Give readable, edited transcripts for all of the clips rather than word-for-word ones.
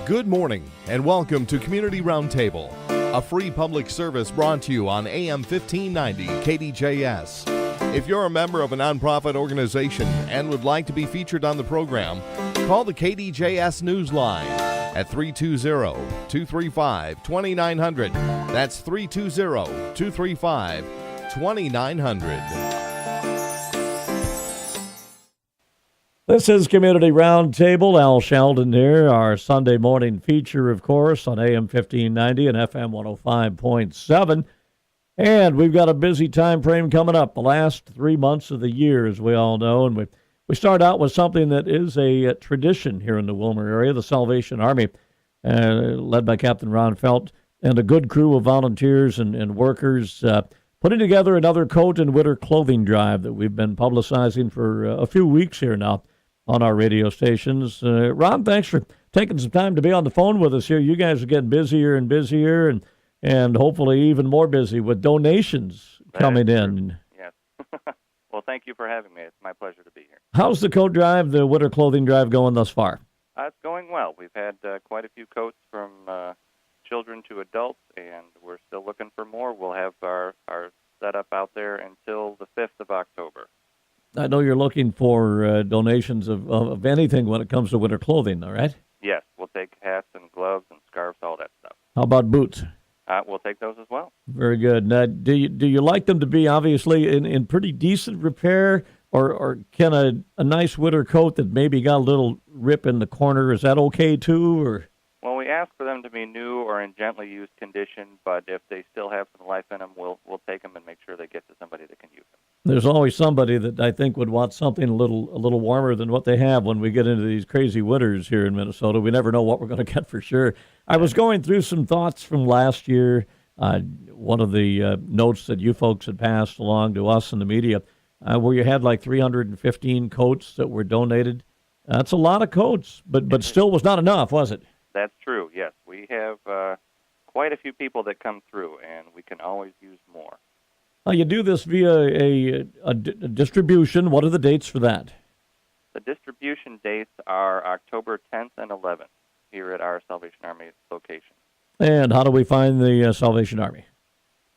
Good morning and welcome to Community Roundtable, a free public service brought to you on AM 1590 KDJS. If you're a member of a nonprofit organization and would like to be featured on the program, call the KDJS Newsline at 320-235-2900. That's 320-235-2900. This is Community Roundtable. Al Sheldon here, our Sunday morning feature, of course, on AM 1590 and FM 105.7. And we've got a busy time frame coming up, the last 3 months of the year, as we all know. And we start out with something that is a tradition here in the Wilmer area, the Salvation Army, led by Captain Ron Felt, and a good crew of volunteers and workers putting together another coat and winter clothing drive that we've been publicizing for a few weeks here now on our radio stations. Ron, thanks for taking some time to be on the phone with us here. You guys are getting busier and busier and hopefully even more busy with donations coming in. Yes. Well, thank you for having me. It's my pleasure to be here. How's the coat drive, the winter clothing drive, going thus far? It's going well. We've had quite a few coats from children to adults, and we're still looking for more. We'll have our setup out there until the 5th of October. I know you're looking for donations of anything when it comes to winter clothing, all right? Yes, we'll take hats and gloves and scarves, all that stuff. How about boots? We'll take those as well. Very good. Now, do you like them to be obviously in pretty decent repair, or can a nice winter coat that maybe got a little rip in the corner, is that okay too? Or well, we ask for them to be new or in gently used condition, but if they still have some life in them, we'll take them and make sure they get to somebody that can use them. There's always somebody that I think would want something a little warmer than what they have when we get into these crazy winters here in Minnesota. We never know what we're going to get for sure. I was going through some thoughts from last year. One of the notes that you folks had passed along to us in the media, where you had like 315 coats that were donated. That's a lot of coats, but still was not enough, was it? That's true, yes. We have quite a few people that come through, and we can always use more. You do this via a distribution. What are the dates for that? The distribution dates are October 10th and 11th here at our Salvation Army location. And how do we find the Salvation Army?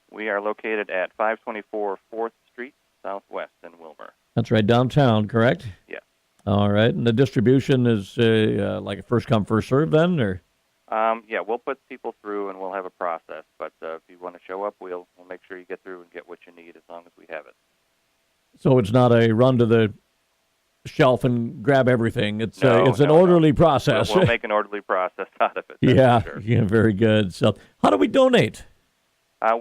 We are located at 524 4th Street, Southwest in Wilmer. That's right, downtown, correct? Yes. All right, and the distribution is like a first-come, first-served then, or? Yeah, we'll put people through and we'll have a process, but if you want to show up, we'll make sure you get through and get what you need as long as we have it. So it's not a run to the shelf and grab everything. It's an orderly process. We'll make an orderly process out of it. Yeah, sure. Yeah, very good. So how do we donate?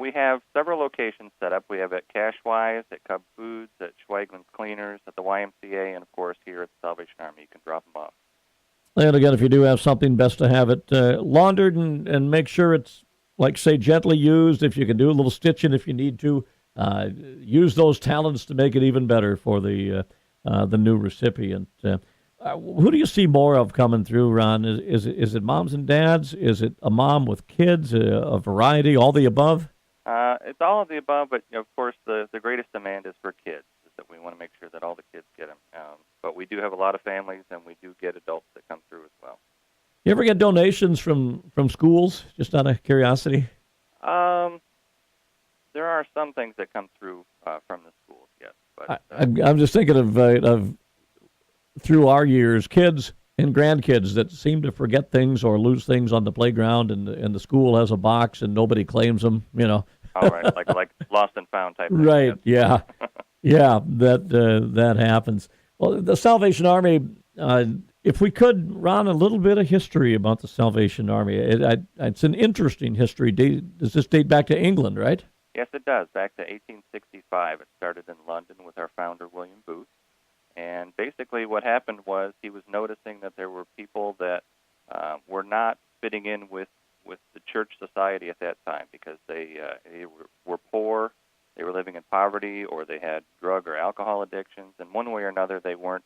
We have several locations set up. We have at Cashwise, at Cub Foods, at Schweiglund's Cleaners, at the YMCA, and, of course, here at the Salvation Army. You can drop them off. And again, if you do have something, best to have it laundered and make sure it's, like, say, gently used. If you can do a little stitching if you need to, use those talents to make it even better for the new recipient. Who do you see more of coming through, Ron? Is it moms and dads? Is it a mom with kids, a variety, all the above? It's all of the above, but, of course, the greatest demand is for kids, is that we want to make sure that all the kids get them. But we do have a lot of families, and we do get adults that come through as well. You ever get donations from schools, just out of curiosity? There are some things that come through from the schools, yes. But I'm just thinking of through our years, kids and grandkids that seem to forget things or lose things on the playground, and the school has a box and nobody claims them, you know. All right, like lost and found type thing. Right, yeah. Yeah, that happens. Well, the Salvation Army, if we could, Ron, a little bit of history about the Salvation Army. It's an interesting history. Does this date back to England, right? Yes, it does. Back to 1865. It started in London with our founder, William Booth. And basically what happened was he was noticing that there were people that were not fitting in with the church society at that time because they were poor, they were living in poverty, or they had drug or alcohol addictions, and one way or another they weren't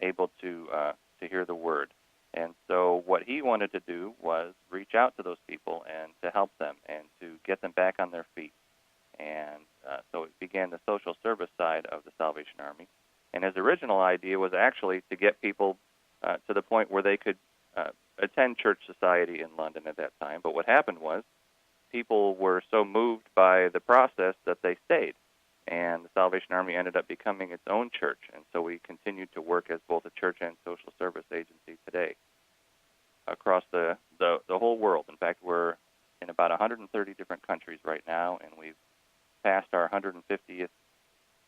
able to hear the word. And so what he wanted to do was reach out to those people and to help them and to get them back on their feet. And so it began the social service side of the Salvation Army. And his original idea was actually to get people to the point where they could attend Church Society in London at that time, but what happened was people were so moved by the process that they stayed, and the Salvation Army ended up becoming its own church, and so we continued to work as both a church and social service agency today across the whole world. In fact, we're in about 130 different countries right now, and we've passed our 150th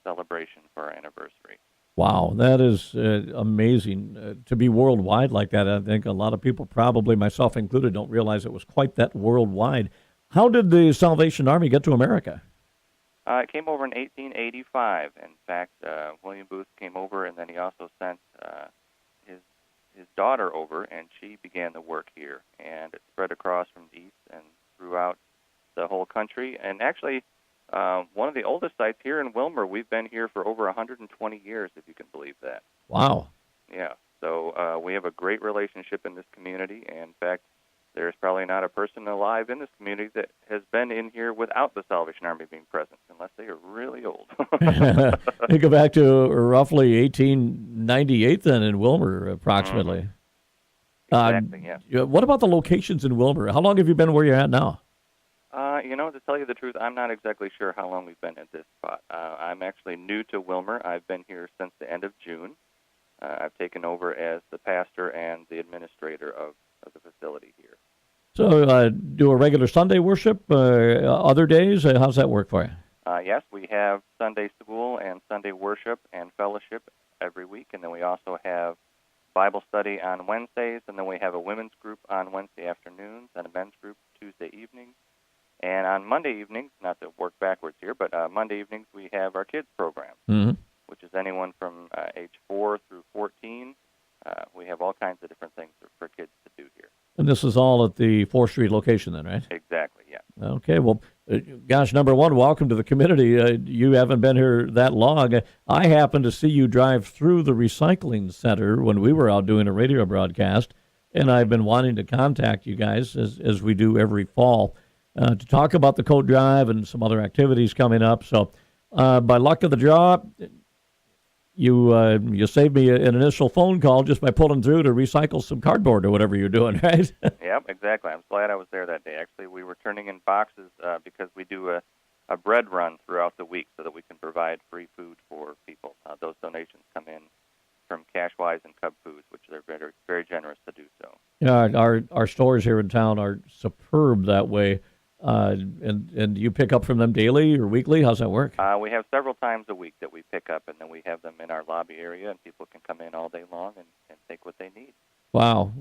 celebration for our anniversary. Wow, that is amazing to be worldwide like that. I think a lot of people, probably myself included, don't realize it was quite that worldwide. How did the Salvation Army get to America? It came over in 1885. In fact, William Booth came over, and then he also sent his daughter over, and she began the work here. And it spread across from the east and throughout the whole country. And actually, one of the oldest sites here in Wilmer, we've been here for over 120 years, if you can believe that. Wow. Yeah. So we have a great relationship in this community. And in fact, there's probably not a person alive in this community that has been in here without the Salvation Army being present, unless they are really old. You go back to roughly 1898 then in Wilmer, approximately. Exactly, yeah. What about the locations in Wilmer? How long have you been where you're at now? To tell you the truth, I'm not exactly sure how long we've been at this spot. I'm actually new to Wilmer. I've been here since the end of June. I've taken over as the pastor and the administrator of the facility here. So do a regular Sunday worship other days? How's that work for you? Yes, we have Sunday school and Sunday worship and fellowship every week, and then we also have Bible study on Wednesdays, and then we have a women's group on Wednesday afternoons and a men's group Tuesday evenings. And on Monday evenings, not to work backwards here, but Monday evenings we have our kids program, which is anyone from age 4 through 14. We have all kinds of different things for kids to do here. And this is all at the 4th Street location then, right? Exactly, yeah. Okay, well, gosh, number one, welcome to the community. You haven't been here that long. I happened to see you drive through the recycling center when we were out doing a radio broadcast, and I've been wanting to contact you guys, as we do every fall, to talk about the coat drive and some other activities coming up. So by luck of the draw, you saved me an initial phone call just by pulling through to recycle some cardboard or whatever you're doing, right? Yep, exactly. I'm glad I was there that day. Actually, we were turning in boxes because we do a bread run throughout the week so that we can provide free food for people. Those donations come in from Cashwise and Cub Foods, which they're very, very generous to do so. Yeah, our stores here in town are superb that way. And you pick up from them daily or weekly? How's that work? We have several times a week that we pick up, and then we have them in our lobby area, and people can come in all day long and take what they need. Wow.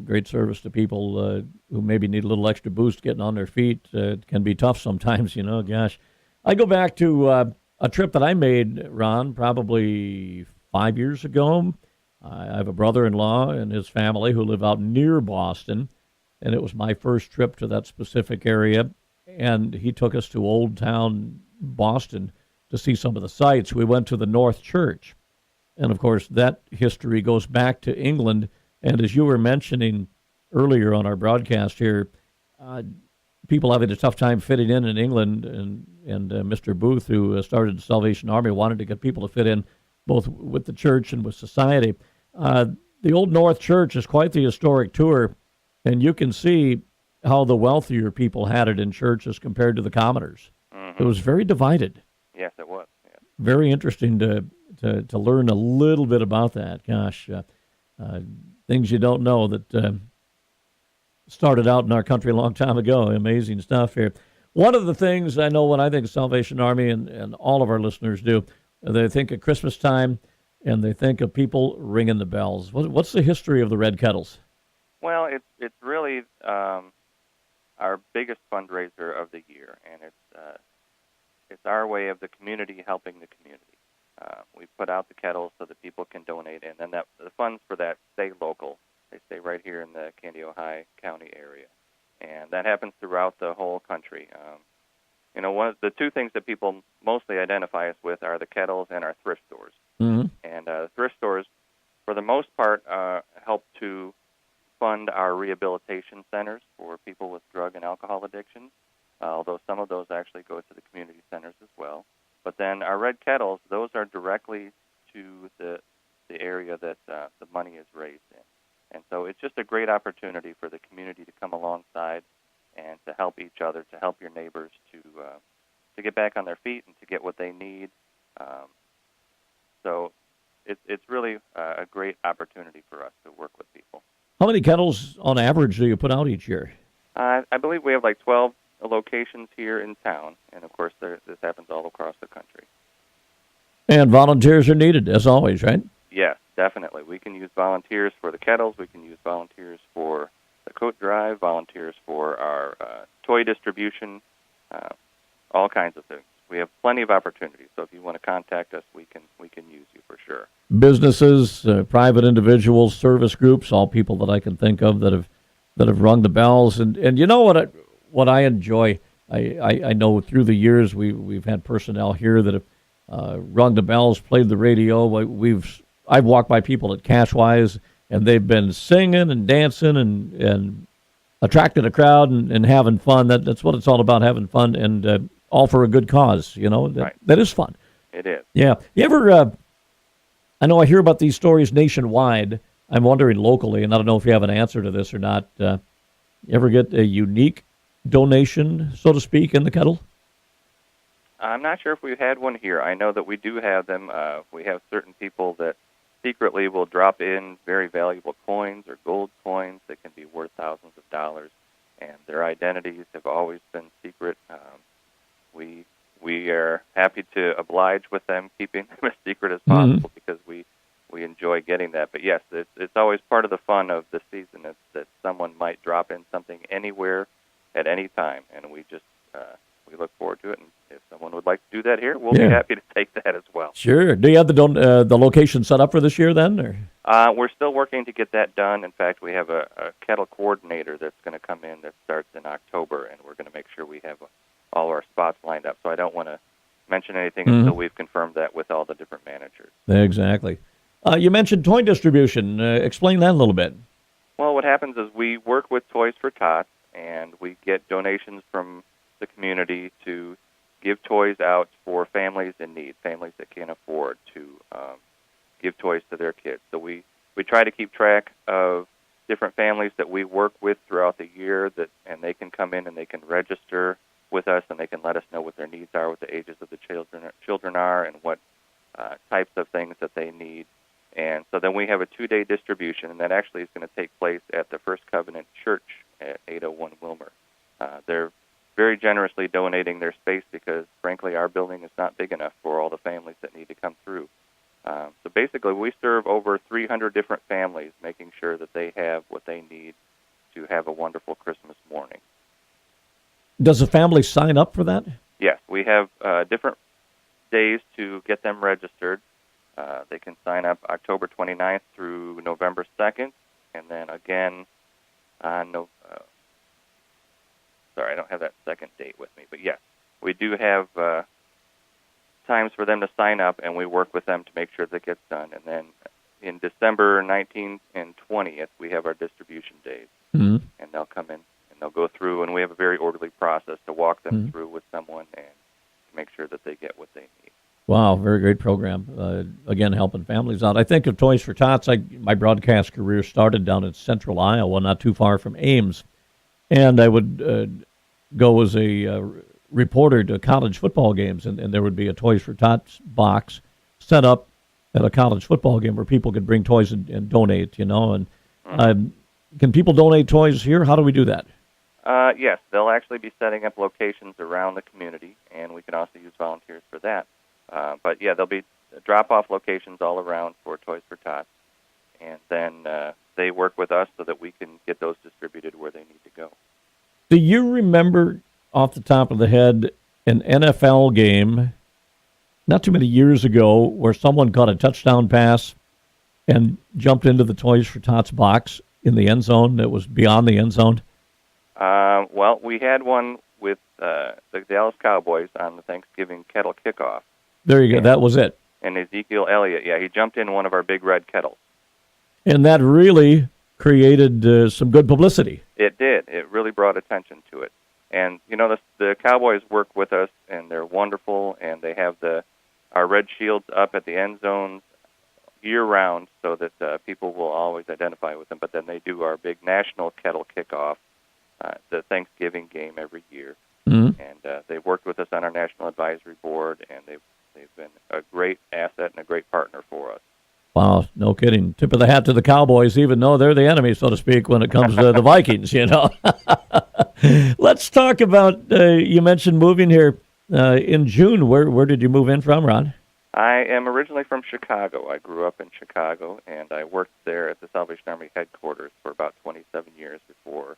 Great service to people who maybe need a little extra boost getting on their feet. It can be tough sometimes, gosh. I go back to a trip that I made, Ron, probably 5 years ago. I have a brother-in-law and his family who live out near Boston, and it was my first trip to that specific area, and he took us to Old Town Boston to see some of the sights. We went to the North Church, and of course that history goes back to England, and as you were mentioning earlier on our broadcast here, people having a tough time fitting in England, and Mr. Booth, who started the Salvation Army, wanted to get people to fit in both with the church and with society. The Old North Church is quite the historic tour, and you can see how the wealthier people had it in church as compared to the commoners. Mm-hmm. It was very divided. Yes, it was. Yeah. Very interesting to learn a little bit about that. Gosh, things you don't know that started out in our country a long time ago. Amazing stuff here. One of the things I know when I think of Salvation Army, and all of our listeners do, they think of Christmas time, and they think of people ringing the bells. What's the history of the Red Kettles? Well, it's really our biggest fundraiser of the year, and it's our way of the community helping the community. We put out the kettles so that people can donate, and then the funds for that stay local. They stay right here in the Candy-Ojai County area, and that happens throughout the whole country. One of the two things that people mostly identify us with are the kettles and our thrift stores. Mm-hmm. And thrift stores, for the most part, help to fund our rehabilitation centers for people with drug and alcohol addictions, although some of those actually go to the community centers as well. But then our Red Kettles, those are directly to the area that the money is raised in. And so it's just a great opportunity for the community to come alongside and to help each other, to help your neighbors to get back on their feet and to get what they need. So it's really a great opportunity for us to work with people. How many kettles on average do you put out each year? I believe we have like 12 locations here in town, and of course this happens all across the country. And volunteers are needed, as always, right? Yes, definitely. We can use volunteers for the kettles. We can use volunteers for the coat drive, volunteers for our toy distribution, all kinds of things. We have plenty of opportunities. So if you want to contact us, we can use you for sure. Businesses, private individuals, service groups, all people that I can think of that have rung the bells. And you know what I enjoy. I know through the years we've had personnel here that have rung the bells, played the radio. I've walked by people at Cashwise, and they've been singing and dancing and attracting a crowd and having fun. That's what it's all about, having fun, and all for a good cause. Right. That is fun. It is. Yeah. You ever? I know I hear about these stories nationwide. I'm wondering locally, and I don't know if you have an answer to this or not. You ever get a unique donation, so to speak, in the kettle? I'm not sure if we've had one here. I know that we do have them. We have certain people that secretly will drop in very valuable coins or gold coins that can be worth thousands of dollars, and their identities have always been secret. We are happy to oblige with them, keeping them as secret as possible because we enjoy getting that. But yes, it's always part of the fun of the season is that someone might drop in something anywhere at any time, and we just we look forward to it. And if someone would like to do that here, we'll be happy to take that as well. Sure. Do you have the location set up for this year then? Or? We're still working to get that done. In fact, we have a kettle coordinator that's going to come in that starts in October, and we're going to make sure we have all our spots lined up. So I don't want to mention anything until we've confirmed that with all the different managers. Exactly. You mentioned toy distribution. Explain that a little bit. Well, what happens is we work with Toys for Tots, and we get donations from the community to give toys out for families in need, families that can't afford to give toys to their kids. So we try to keep track of different families that we work with throughout the year, and they can come in and they can register with us, and they can let us know what their needs are, what the ages of the children are, and what types of things that they need. And so then we have a 2-day distribution, and that actually is going to take place at the First Covenant Church at 801 Wilmer. They're very generously donating their space because, frankly, our building is not big enough for all the families that need to come through. So basically, we serve over 300 different families, making sure that they have what they need to have a wonderful Christmas morning. Does a family sign up for that? Yes, we have different days to get them registered. They can sign up October 29th through November 2nd, and then again on sorry, I don't have that second date with me, but yes, we do have times for them to sign up, and we work with them to make sure that gets done. And then in December 19th and 20th, we have our distribution days, and they'll come in and they'll go through, and we have a very orderly process to walk them through with someone and to make sure that they get what they need. Wow, very great program. Again, helping families out. I think of Toys for Tots. My broadcast career started down in central Iowa, not too far from Ames. And I would go as a reporter to college football games, and there would be a Toys for Tots box set up at a college football game where people could bring toys and donate, And can people donate toys here? How do we do that? Yes, they'll actually be setting up locations around the community, and we can also use volunteers for that. But yeah, there'll be drop-off locations all around for Toys for Tots, and then they work with us so that we can get those distributed where they need to go. Do you remember off the top of the head an NFL game not too many years ago where someone caught a touchdown pass and jumped into the Toys for Tots box in the end zone that was beyond the end zone? Well, we had one with the Dallas Cowboys on the Thanksgiving Kettle kickoff. There you go. That was it. And Ezekiel Elliott, he jumped in one of our big red kettles. And that really created some good publicity. It did. It really brought attention to it. And, the Cowboys work with us, and they're wonderful, and they have our red shields up at the end zones, year-round so that people will always identify with them. But then they do our big national kettle kickoff, the Thanksgiving game every year. Mm-hmm. And they've worked with us on our national advisory board, and they've been a great asset and a great partner for us. Wow, no kidding. Tip of the hat to the Cowboys, even though they're the enemy, so to speak, when it comes to the Vikings, you know. Let's talk about, you mentioned moving here in June. Where did you move in from, Ron? I am originally from Chicago. I grew up in Chicago, and I worked there at the Salvation Army headquarters for about 27 years before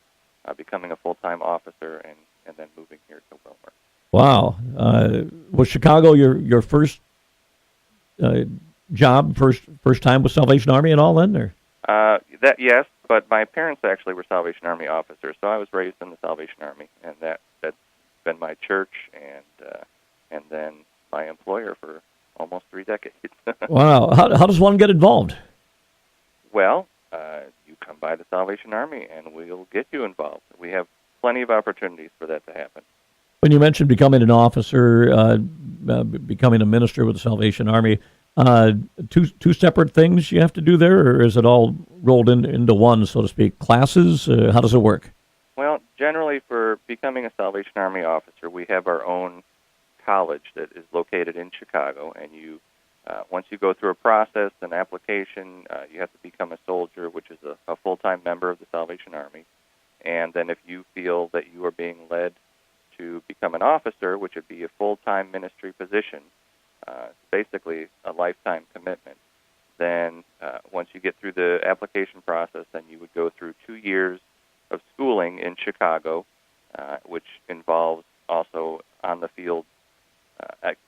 becoming a full-time officer and then moving here to Wilmer. Wow. Was Chicago your first job, first time with Salvation Army and all then? Or? That yes, but my parents actually were Salvation Army officers, so I was raised in the Salvation Army, and that's been my church and then my employer for almost 3 decades. Wow. How does one get involved? Well, you come by the Salvation Army, and we'll get you involved. We have plenty of opportunities for that to happen. When you mentioned becoming an officer, becoming a minister with the Salvation Army, two separate things you have to do there, or is it all rolled into one, so to speak? Classes? How does it work? Well, generally for becoming a Salvation Army officer, we have our own college that is located in Chicago, and you once you go through a process, an application, you have to become a soldier, which is a full-time member of the Salvation Army. And then if you feel that you are being led to become an officer, which would be a full-time ministry position, basically a lifetime commitment, then once you get through the application process, then you would go through 2 years of schooling in Chicago, which involves also on-the-field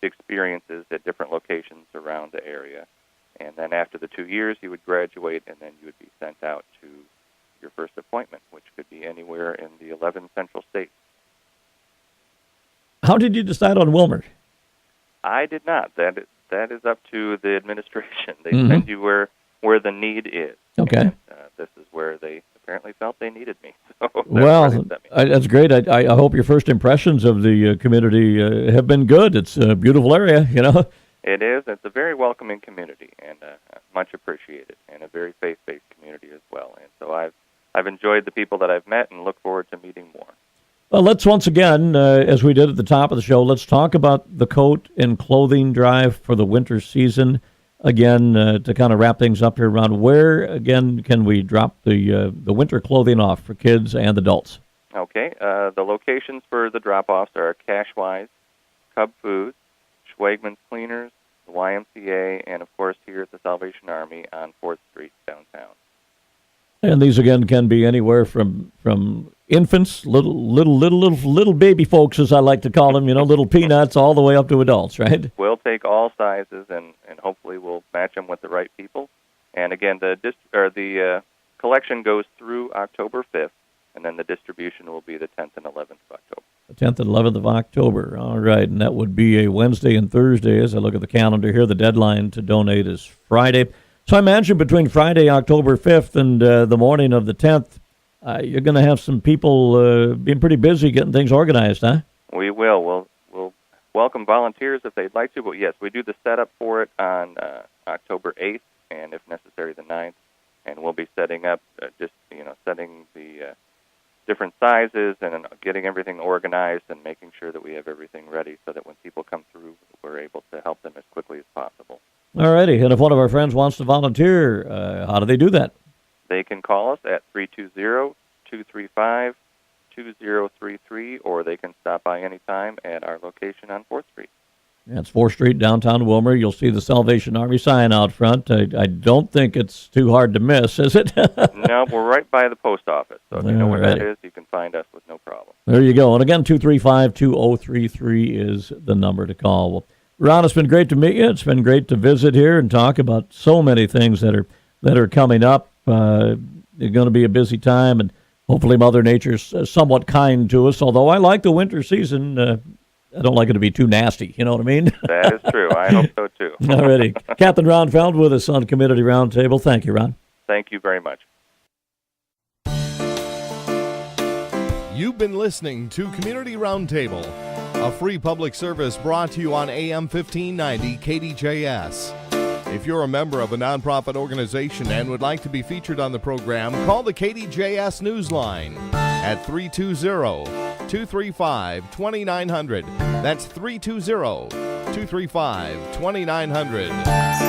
experiences at different locations around the area. And then after the 2 years, you would graduate, and then you would be sent out to your first appointment, which could be anywhere in the 11 central states. How did you decide on Wilmer? I did not. That is up to the administration. They send you where the need is. Okay. And, this is where they apparently felt they needed me. So well, that's great. I hope your first impressions of the community have been good. It's a beautiful area, you know. It is. It's a very welcoming community and much appreciated, and a very faith-based community as well. And so I've enjoyed the people that I've met and look forward to meeting more. Well, let's once again, as we did at the top of the show, let's talk about the coat and clothing drive for the winter season. Again, to kind of wrap things up here, Ron, where, again, can we drop the winter clothing off for kids and adults? Okay. The locations for the drop-offs are Cashwise, Cub Foods, Schwagman's Cleaners, the YMCA, and, of course, here at the Salvation Army on 4th Street downtown. And these, again, can be anywhere from infants, little baby folks, as I like to call them, you know, little peanuts, all the way up to adults, right? We'll take all sizes, and hopefully we'll match them with the right people. And again, the collection goes through October 5th, and then the distribution will be the 10th and 11th of October. The 10th and 11th of October. All right, and that would be a Wednesday and Thursday. As I look at the calendar here, the deadline to donate is Friday. So I imagine between Friday, October 5th, and the morning of the 10th, you're going to have some people being pretty busy getting things organized, huh? We will. We'll welcome volunteers if they'd like to, but yes, we do the setup for it on October 8th, and if necessary, the 9th, and we'll be setting up, setting the different sizes and getting everything organized and making sure that we have everything ready so that when people come through, we're able to help them as quickly as possible. All righty, and if one of our friends wants to volunteer, how do they do that? They can call us at 320-235-2033, or they can stop by anytime at our location on 4th Street. That's 4th Street, downtown Wilmer. You'll see the Salvation Army sign out front. I don't think it's too hard to miss, is it? No, we're right by the post office. So if you know where that is, you can find us with no problem. There you go. And again, 235-2033 is the number to call. Well, Ron, it's been great to meet you. It's been great to visit here and talk about so many things that are coming up. It's going to be a busy time, and hopefully Mother Nature's somewhat kind to us, although I like the winter season. I don't like it to be too nasty, you know what I mean? That is true. I hope so, too. All righty. Captain Ron Feld with us on Community Roundtable. Thank you, Ron. Thank you very much. You've been listening to Community Roundtable, a free public service brought to you on AM 1590 KDJS. If you're a member of a nonprofit organization and would like to be featured on the program, call the KDJS Newsline at 320-235-2900. That's 320-235-2900.